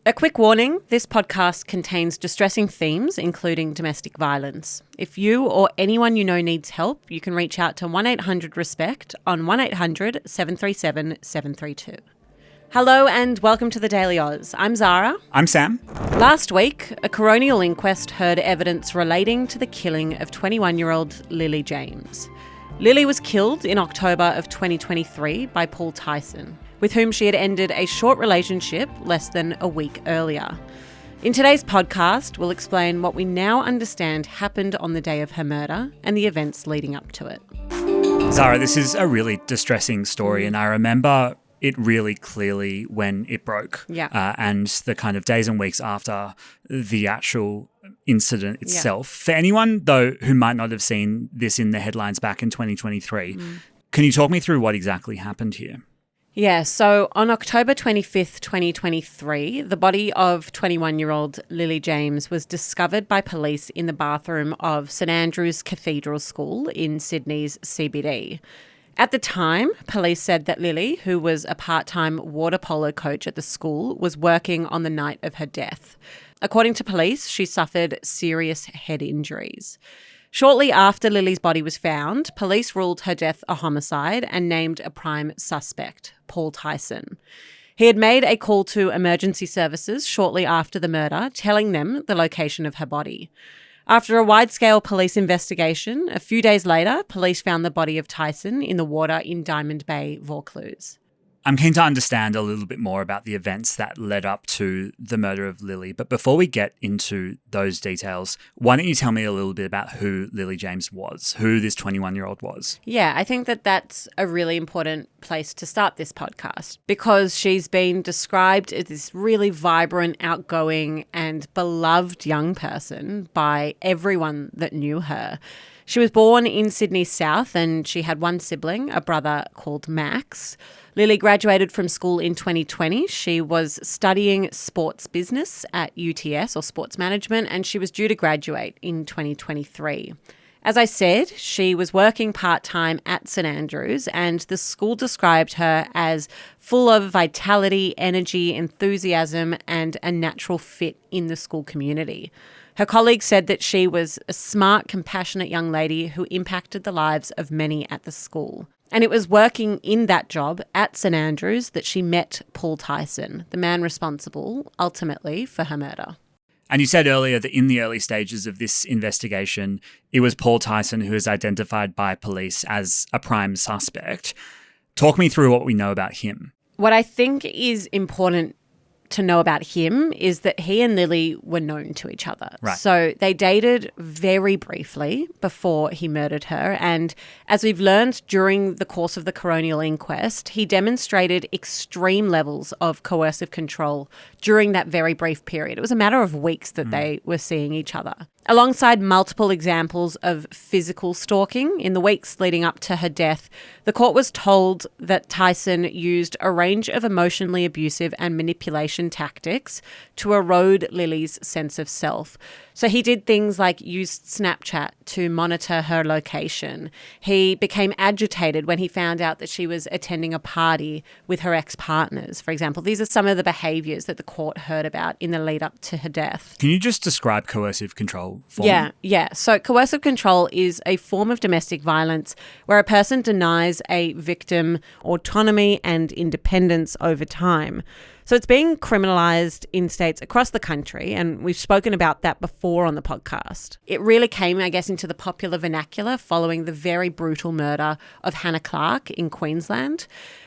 A quick warning, this podcast contains distressing themes, including domestic violence. If you or anyone you know needs help, you can reach out to 1-800-RESPECT on 1-800-737-732. Hello and welcome to the Daily Aus. I'm Zara. I'm Sam. Last week, a coronial inquest heard evidence relating to the killing of 21-year-old Lilie James. Lilie was killed in October of 2023 by Paul Thijssen, with whom she had ended a short relationship less than a week earlier. In today's podcast, we'll explain what we now understand happened on the day of her murder and the events leading up to it. Zara, this is a really distressing story, and I remember it really clearly when it broke. Yeah. And the kind of days and weeks after the actual incident itself. For anyone, though, who might not have seen this in the headlines back in 2023, can you talk me through what exactly happened here? Yeah, so on October 25th, 2023, the body of 21-year-old Lilie James was discovered by police in the bathroom of St Andrew's Cathedral School in Sydney's CBD. At the time, police said that Lilie, who was a part-time water polo coach at the school, was working on the night of her death. According to police, she suffered serious head injuries. Shortly after Lilie's body was found, police ruled her death a homicide and named a prime suspect, Paul Thijssen. He had made a call to emergency services shortly after the murder, telling them the location of her body. After a wide-scale police investigation, a few days later, police found the body of Thijssen in the water in Diamond Bay, Vaucluse. I'm keen to understand a little bit more about the events that led up to the murder of Lilie. But before we get into those details, why don't you tell me a little bit about who Lilie James was, who this 21-year-old was? Yeah, I think that that's a really important place to start this podcast because she's been described as this really vibrant, outgoing and beloved young person by everyone that knew her. She was born in Sydney South and she had one sibling, a brother called Max. Lilie graduated from school in 2020. She was studying sports business at UTS or sports management and she was due to graduate in 2023. As I said, she was working part-time at St Andrews and the school described her as full of vitality, energy, enthusiasm and a natural fit in the school community. Her colleagues said that she was a smart, compassionate young lady who impacted the lives of many at the school. And it was working in that job at St Andrews that she met Paul Thijssen, the man responsible, ultimately, for her murder. And you said earlier that in the early stages of this investigation, it was Paul Thijssen who was identified by police as a prime suspect. Talk me through what we know about him. What I think is important to know about him is that he and Lilie were known to each other. Right. So they dated very briefly before he murdered her. And as we've learned during the course of the coronial inquest, he demonstrated extreme levels of coercive control during that very brief period. It was a matter of weeks that they were seeing each other. Alongside multiple examples of physical stalking in the weeks leading up to her death, the court was told that Thijssen used a range of emotionally abusive and manipulation tactics to erode Lilie's sense of self. So he did things like use Snapchat to monitor her location. He became agitated when he found out that she was attending a party with her ex-partners, for example. These are some of the behaviours that the court heard about in the lead up to her death. Can you just describe coercive control for me? Yeah. So coercive control is a form of domestic violence where a person denies a victim autonomy and independence over time. So it's being criminalised in states across the country, and we've spoken about that before on the podcast. It really came, I guess, into the popular vernacular following the very brutal murder of Hannah Clark in Queensland.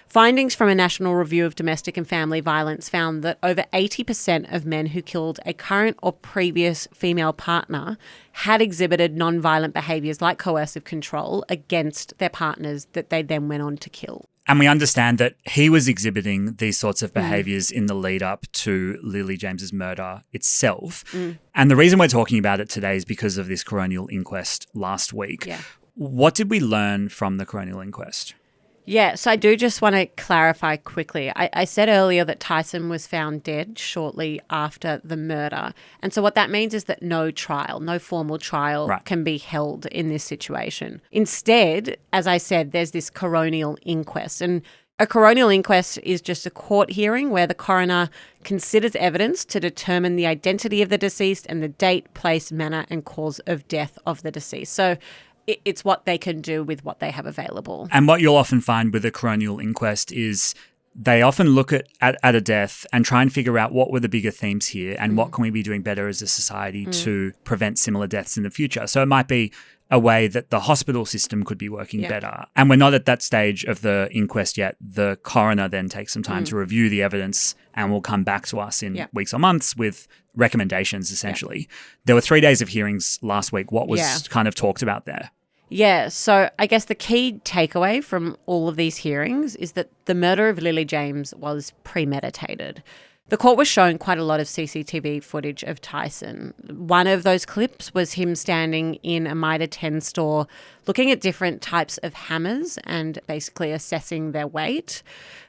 Findings from a National Review of Domestic and Family Violence found that over 80% of men who killed a current or previous female partner had exhibited non-violent behaviours like coercive control against their partners that they then went on to kill. And we understand that he was exhibiting these sorts of behaviours in the lead up to Lilie James's murder itself. And the reason we're talking about it today is because of this coronial inquest last week. Yeah. What did we learn from the coronial inquest? Yeah, so I do just want to clarify quickly. I said earlier that Thijssen was found dead shortly after the murder. And so what that means is that no formal trial can be held in this situation. Instead, as I said, there's this coronial inquest. And A coronial inquest is just a court hearing where the coroner considers evidence to determine the identity of the deceased and the date, place, manner, and cause of death of the deceased. So it's what they can do with what they have available. And what you'll often find with a coronial inquest is they often look at a death and try and figure out what were the bigger themes here and what can we be doing better as a society to prevent similar deaths in the future. So it might be a way that the hospital system could be working better. And we're not at that stage of the inquest yet. The coroner then takes some time to review the evidence and will come back to us in weeks or months with recommendations, essentially. There were 3 days of hearings last week. What was kind of talked about there? Yeah, so I guess the key takeaway from all of these hearings is that the murder of Lilie James was premeditated. The court was shown quite a lot of CCTV footage of Thijssen. One of those clips was him standing in a Mitre 10 store looking at different types of hammers and basically assessing their weight.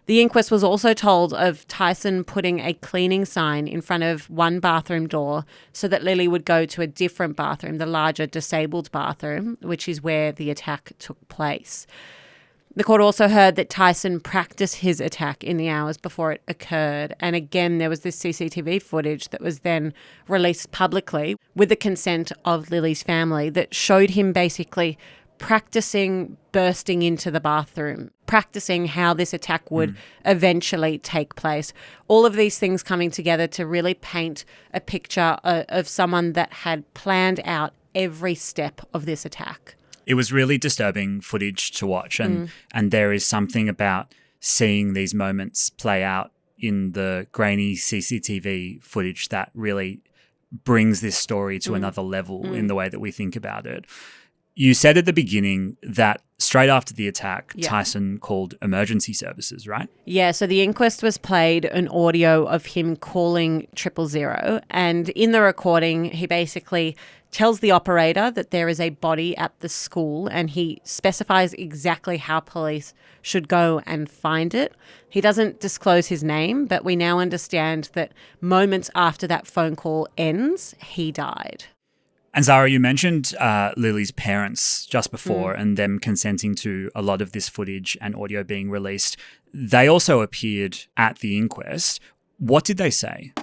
The inquest was also told of Thijssen putting a cleaning sign in front of one bathroom door so that Lilie would go to a different bathroom, the larger disabled bathroom, which is where the attack took place. The court also heard that Thijssen practiced his attack in the hours before it occurred. And again, there was this CCTV footage that was then released publicly with the consent of Lilie's family that showed him basically practicing bursting into the bathroom, practicing how this attack would eventually take place. All of these things coming together to really paint a picture of someone that had planned out every step of this attack. It was really disturbing footage to watch, and there is something about seeing these moments play out in the grainy CCTV footage that really brings this story to another level in the way that we think about it. You said at the beginning that straight after the attack, Thijssen called emergency services, right? Yeah, so the inquest was played an audio of him calling 000, and in the recording, he basically tells the operator that there is a body at the school and he specifies exactly how police should go and find it. He doesn't disclose his name, but we now understand that moments after that phone call ends, he died. And Zara, you mentioned Lilie's parents just before and them consenting to a lot of this footage and audio being released. They also appeared at the inquest. What did they say?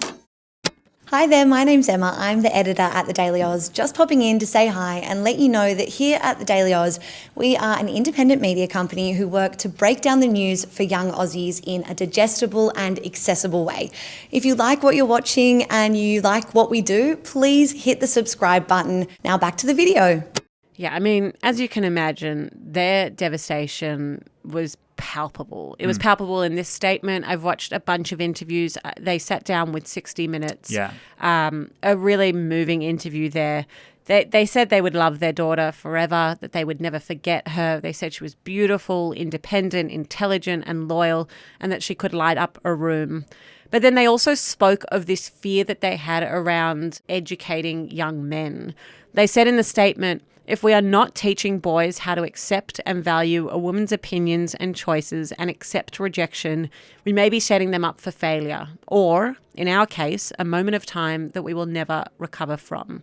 Hi there, my name's Emma. I'm the editor at the Daily Aus, just popping in to say hi and let you know that here at the Daily Aus, we are an independent media company who work to break down the news for young Aussies in a digestible and accessible way. If you like what you're watching and you like what we do, please hit the subscribe button. Now back to the video. Yeah, I mean, as you can imagine, their devastation was palpable. It was palpable in this statement. I've watched a bunch of interviews. They sat down with 60 Minutes. Yeah. A really moving interview there. They said they would love their daughter forever, that they would never forget her. They said she was beautiful, independent, intelligent, and loyal, and that she could light up a room. But then they also spoke of this fear that they had around educating young men. They said in the statement, if we are not teaching boys how to accept and value a woman's opinions and choices and accept rejection, we may be setting them up for failure or, in our case, a moment of time that we will never recover from.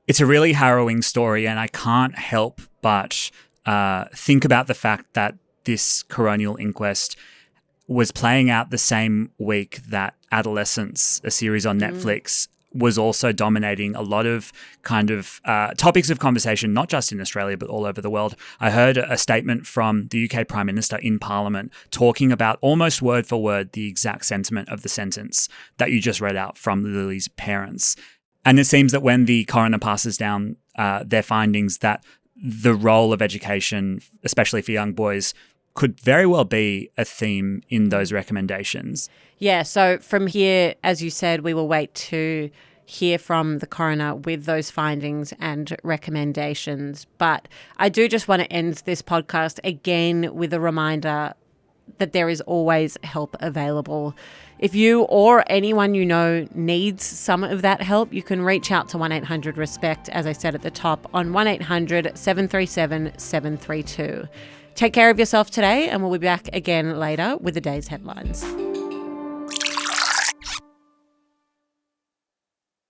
It's a really harrowing story, and I can't help but think about the fact that this coronial inquest was playing out the same week that Adolescence, a series on Netflix, was also dominating a lot of kind of topics of conversation, not just in Australia, but all over the world. I heard a statement from the UK Prime Minister in Parliament talking about almost word for word the exact sentiment of the sentence that you just read out from Lilie's parents. And it seems that when the coroner passes down their findings, that the role of education, especially for young boys, could very well be a theme in those recommendations. Yeah, so from here, as you said, we will wait to hear from the coroner with those findings and recommendations. But I do just want to end this podcast again with a reminder that there is always help available. If you or anyone you know needs some of that help, you can reach out to 1-800-RESPECT, as I said at the top, on 1-800-737-732. Take care of yourself today, and we'll be back again later with the day's headlines.